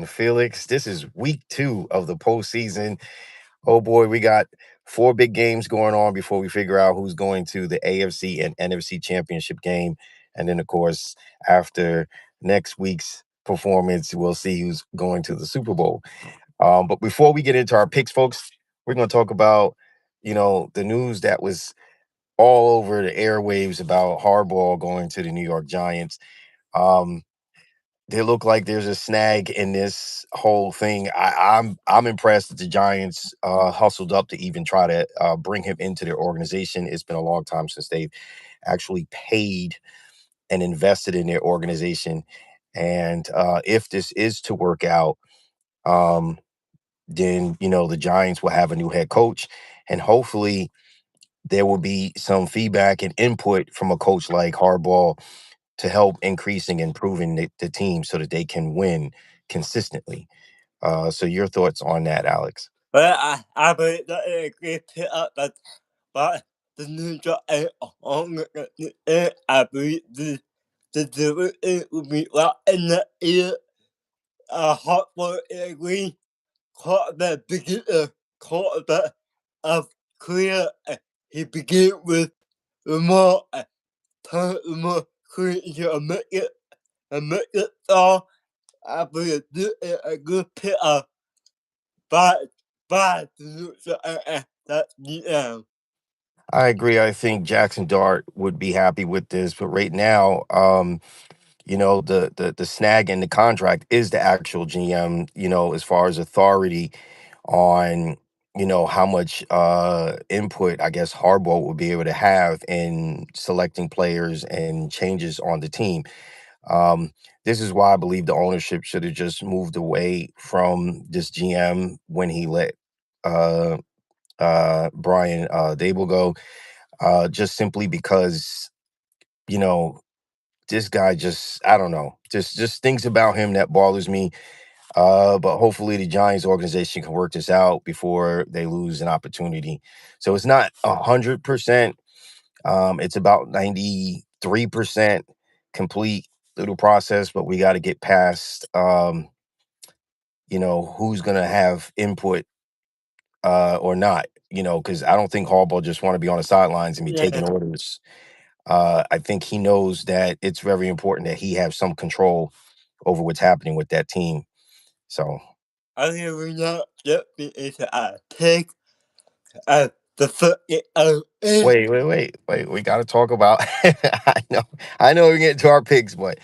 Felix. This is week 2 of the postseason. Oh boy, we got 4 big games going on before we figure out who's going to the AFC and NFC championship game. And then, of course, after next week's performance, we'll see who's going to the Super Bowl. But before we get into our picks, folks, we're going to talk about, the news that was all over the airwaves about Harbaugh going to the New York Giants. Um, they look like there's a snag in this whole thing. I'm impressed that the Giants hustled up to even try to bring him into their organization. It's been a long time since they've actually paid and invested in their organization. And if this is to work out, um, then the Giants will have a new head coach, and hopefully there will be some feedback and input from a coach like Harbaugh to help increasing and improving the team so that they can win consistently. So your thoughts on that, Alex? Well, I believe that is a great pick up, but the New York on I believe the delivery will be right in the ear. Hartford agree. Quarterback begin quarterback of career. He began with Lamar. Turn Lamar career into a make it all. I believe this is a good pick up. But that's the I agree. I think Jackson Dart would be happy with this, but right now, the snag in the contract is the actual GM. As far as authority on how much input I guess Harbaugh would be able to have in selecting players and changes on the team. Um, this is why I believe the ownership should have just moved away from this GM when he let uh, Brian Dable go, just simply because you know this guy just I don't know, just things about him that bothers me. But hopefully the Giants organization can work this out before they lose an opportunity. So it's not 100%. It's about 93% complete little process, but we got to get past who's gonna have input or not. Because I don't think Harbaugh just want to be on the sidelines and be yeah. taking orders. I think he knows that it's very important that he have some control over what's happening with that team. So I think we now get into our pick of the foot. wait. We got to talk about. I know we get to our picks, but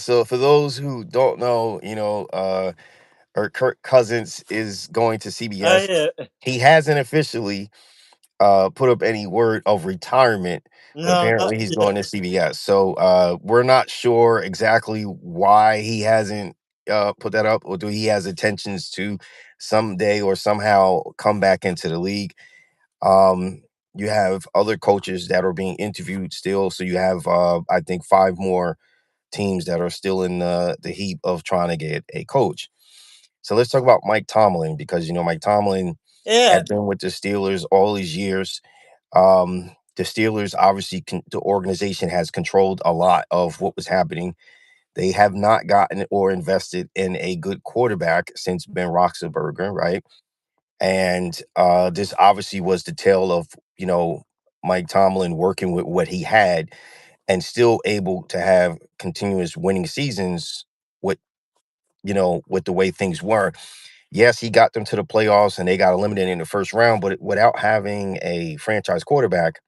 so for those who don't know, or Kirk Cousins is going to CBS. He hasn't officially put up any word of retirement, but No, apparently he's going to CBS. So we're not sure exactly why he hasn't put that up, or do he has intentions to someday or somehow come back into the league. You have other coaches that are being interviewed still, so you have I think 5 more teams that are still in the heap of trying to get a coach. So let's talk about Mike Tomlin, because Mike Tomlin yeah. had been with the Steelers all these years. The Steelers, obviously, the organization has controlled a lot of what was happening. They have not gotten or invested in a good quarterback since Ben Roethlisberger, right? And this obviously was the tale of Mike Tomlin working with what he had and still able to have continuous winning seasons with with the way things were. Yes, he got them to the playoffs and they got eliminated in the first round, but without having a franchise quarterback,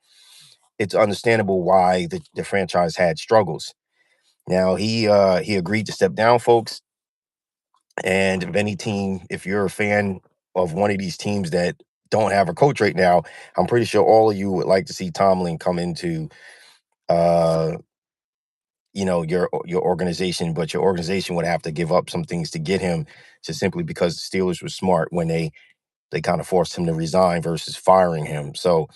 it's understandable why the franchise had struggles. Now he agreed to step down, folks. And if you're a fan of one of these teams that don't have a coach right now, I'm pretty sure all of you would like to see Tomlin come into uh your organization, but your organization would have to give up some things to get him, just simply because the Steelers were smart when they kind of forced him to resign versus firing him. So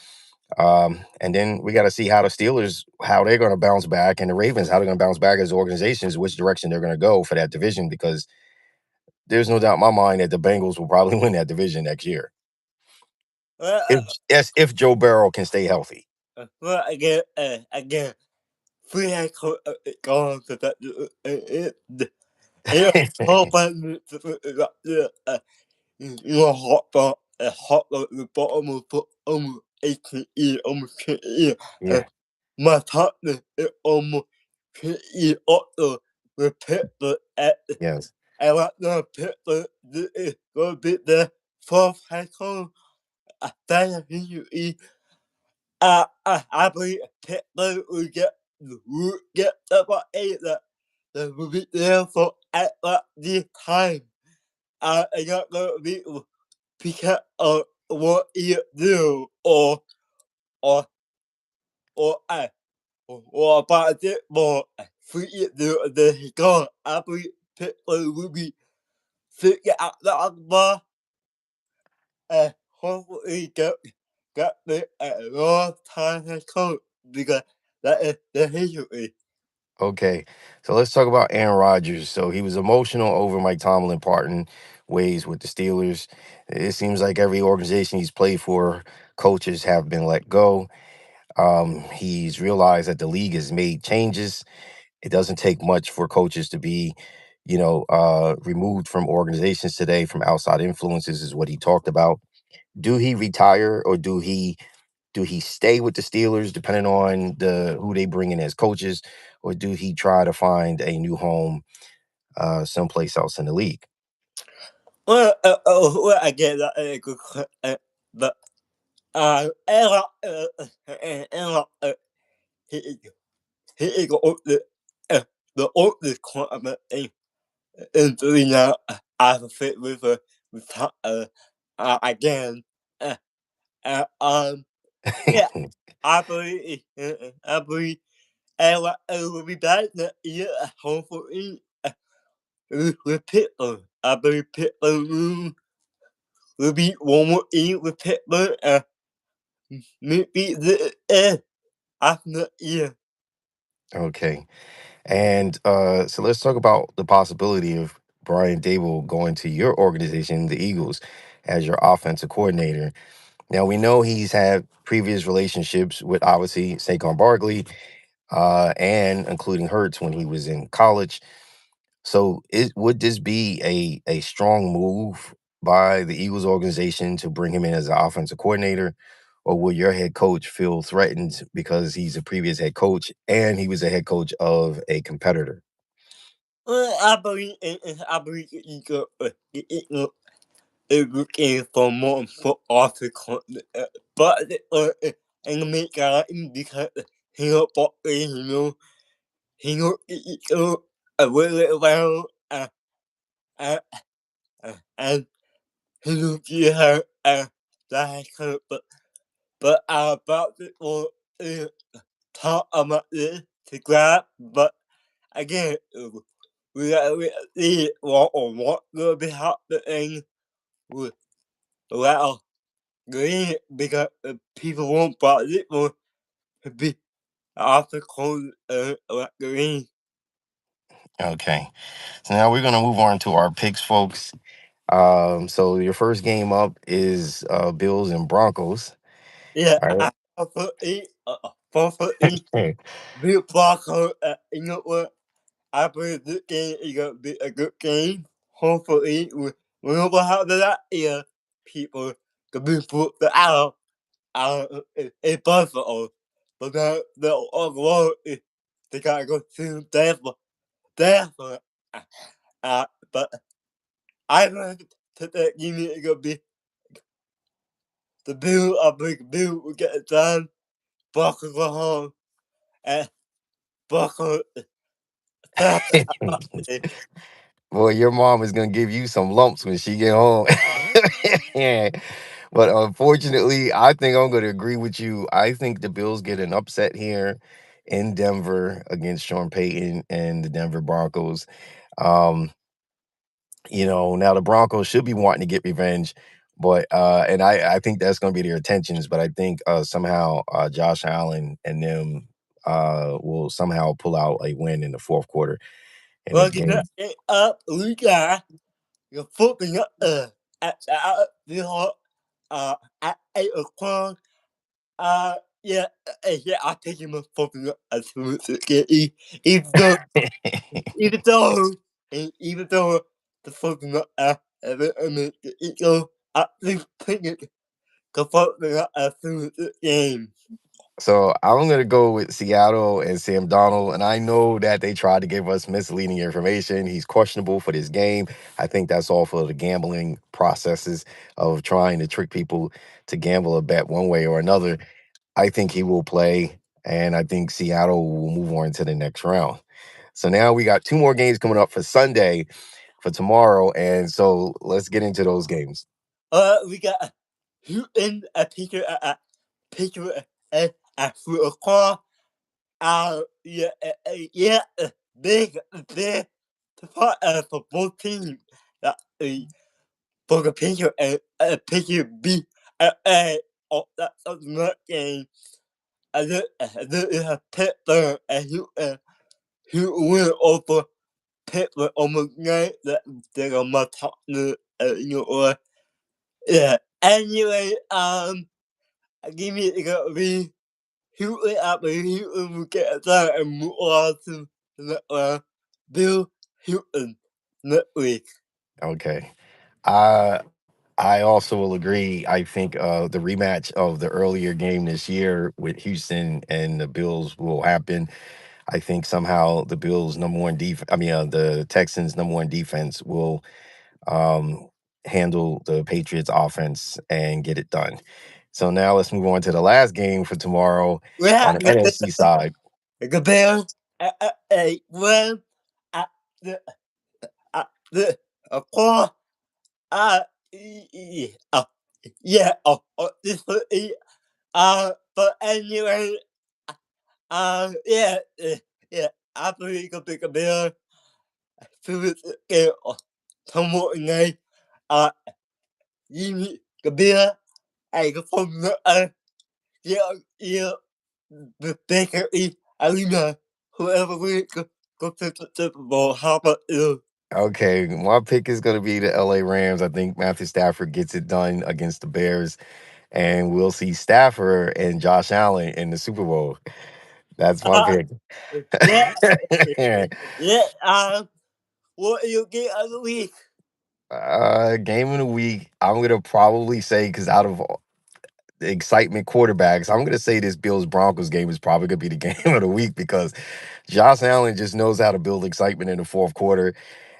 and then we got to see how the Steelers, how they're going to bounce back, and the Ravens, how they're going to bounce back as organizations, which direction they're going to go for that division, because there's no doubt in my mind that the Bengals will probably win that division next year. Well, If Joe Burrow can stay healthy. well, again, free head coach going to that. Yeah, whole bunch of hot dog, a hot dog at the bottom of the almost 18 year, almost 20 year. Yeah, My partner is almost 20 year old with people at yes, I want the people that is gonna be the fourth high school. I think you I believe people will get about eight that will be there for at this time. I got gonna be because of what you do or or I or about it more free you do the go. I believe people will be figure out the more hopefully get me a long time as coach because that is the history. okay. So let's talk about Aaron Rodgers. So he was emotional over Mike Tomlin parting ways with the Steelers. It seems like every organization he's played for, coaches have been let go. He's realized that the league has made changes. It doesn't take much for coaches to be, removed from organizations today from outside influences, is what he talked about. Do he retire or do he stay with the Steelers, depending on who they bring in as coaches, or do he try to find a new home someplace else in the league? Well, I get that good but Ella, Ella, he he got the oldest quarterback in doing now. I fit with again. Uh, yeah, I believe Ella will be back next year. Hopefully, with Pittsburgh. I believe Pittsburgh will be one more year with Pittsburgh. Maybe the after year. Okay. And so let's talk about the possibility of Brian Dable going to your organization, the Eagles, as your offensive coordinator. Now, we know he's had previous relationships with obviously Saquon Barkley, and including Hurts when he was in college. So, would this be a strong move by the Eagles organization to bring him in as an offensive coordinator, or will your head coach feel threatened because he's a previous head coach and he was a head coach of a competitor? I believe it is looking for more for Arthur Conte, but and the main guy because he got bought he know it a really well uh, and he will be her that but about it for talk about this to grab but again we see what will be happening with well green because people won't buy it will be after cold green. Okay. So now we're gonna move on to our picks, folks. So your first game up is Bills and Broncos. Yeah, All right. I for it for it be block you know what I believe this game is gonna be a good game. Hopefully we don't have that year people can be put the out in Buffalo. But the overall they gotta go to Denver. But I think that the game is gonna be the Bill. I believe Bill will get it done. Buckle go home and Buckle. Boy, your mom is gonna give you some lumps when she get home. Yeah. But unfortunately, I think I'm gonna agree with you. I think the Bills get an upset here in Denver against Sean Payton and the Denver Broncos. Um, now the Broncos should be wanting to get revenge, but and I think that's gonna be their intentions, but I think somehow Josh Allen and them will somehow pull out a win in the fourth quarter in a Well, get game. it up. We got your football at the at 8 o'clock. Yeah, yeah, I'll take him a fucking as soon as it get even though and even though the fucking I mean, the Eagles, I think Pickett could fucking finish the game. So I'm gonna go with Seattle and Sam Donald, and I know that they tried to give us misleading information. He's questionable for this game. I think that's all for the gambling processes of trying to trick people to gamble a bet one way or another. I think he will play, and I think Seattle will move on to the next round. So now we got two more games coming up for Sunday for tomorrow, and so let's get into those games. We got Houston, a picture, for a call. Yeah, yeah, big, big, for both teams. For the picture, picture B, that's another game. I Pittsburgh and who win over Pittsburgh almost night that they're on my top, yeah. Anyway, give me the read. Who up and Hilton will get that and move on to the Bill Hilton next week. Okay. Uh I also will agree. I think the rematch of the earlier game this year with Houston and the Bills will happen. I think somehow the Bills' number one defense, the Texans' number one defense will um, handle the Patriots' offense and get it done. So now let's move on to the last game for tomorrow Yeah, on the NFC side. the Bears, well, at the call, uh, uh, yeah, this will but anyway, yeah, yeah, I believe the big Bear, Felix, tomorrow night, uh, you the Bear, from the, yeah, yeah, the bakery arena, whoever we go to the Super Bowl, how about you? Okay, my pick is going to be the LA Rams. I think Matthew Stafford gets it done against the Bears, and we'll see Stafford and Josh Allen in the Super Bowl. That's my Uh, pick. yeah, yeah, what you get of the week? Game of the week, I'm gonna probably say because out of the excitement quarterbacks, I'm gonna say this Bills Broncos game is probably gonna be the game of the week because Josh Allen just knows how to build excitement in the fourth quarter.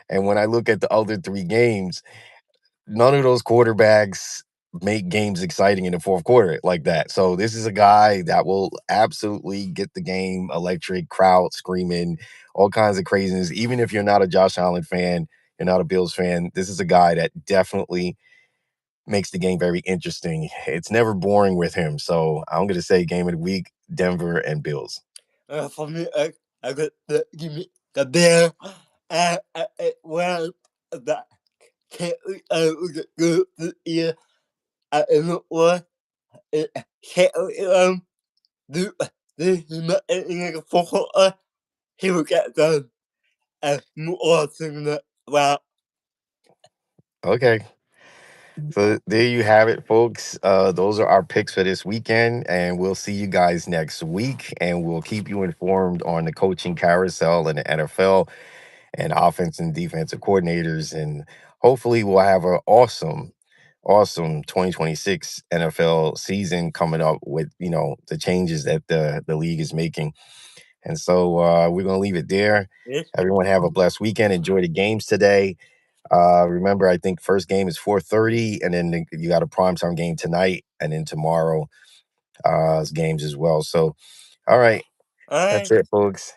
And when I look at the other three games, none of those quarterbacks make games exciting in the fourth quarter like that. So this is a guy that will absolutely get the game electric, crowd screaming, all kinds of craziness. Even if you're not a Josh Allen fan, you're not a Bills fan, this is a guy that definitely makes the game very interesting. It's never boring with him. So I'm going to say game of the week, Denver and Bills. For me, I got the give me the bear. Well, that can't go to ear. I don't want can't do this. In a photo, he will get done and move on to the well. Okay. So there you have it, folks. Those are our picks for this weekend, and we'll see you guys next week. And we'll keep you informed on the coaching carousel in the NFL and offense and defensive coordinators. And hopefully, we'll have an awesome 2026 NFL season coming up with the changes that the league is making. And so we're gonna leave it there. Yes, Everyone have a blessed weekend. Enjoy the games today. Remember, I think first game is 4:30, and then you got a primetime game tonight, and then tomorrow games as well. So, all right, all that's right. it, folks.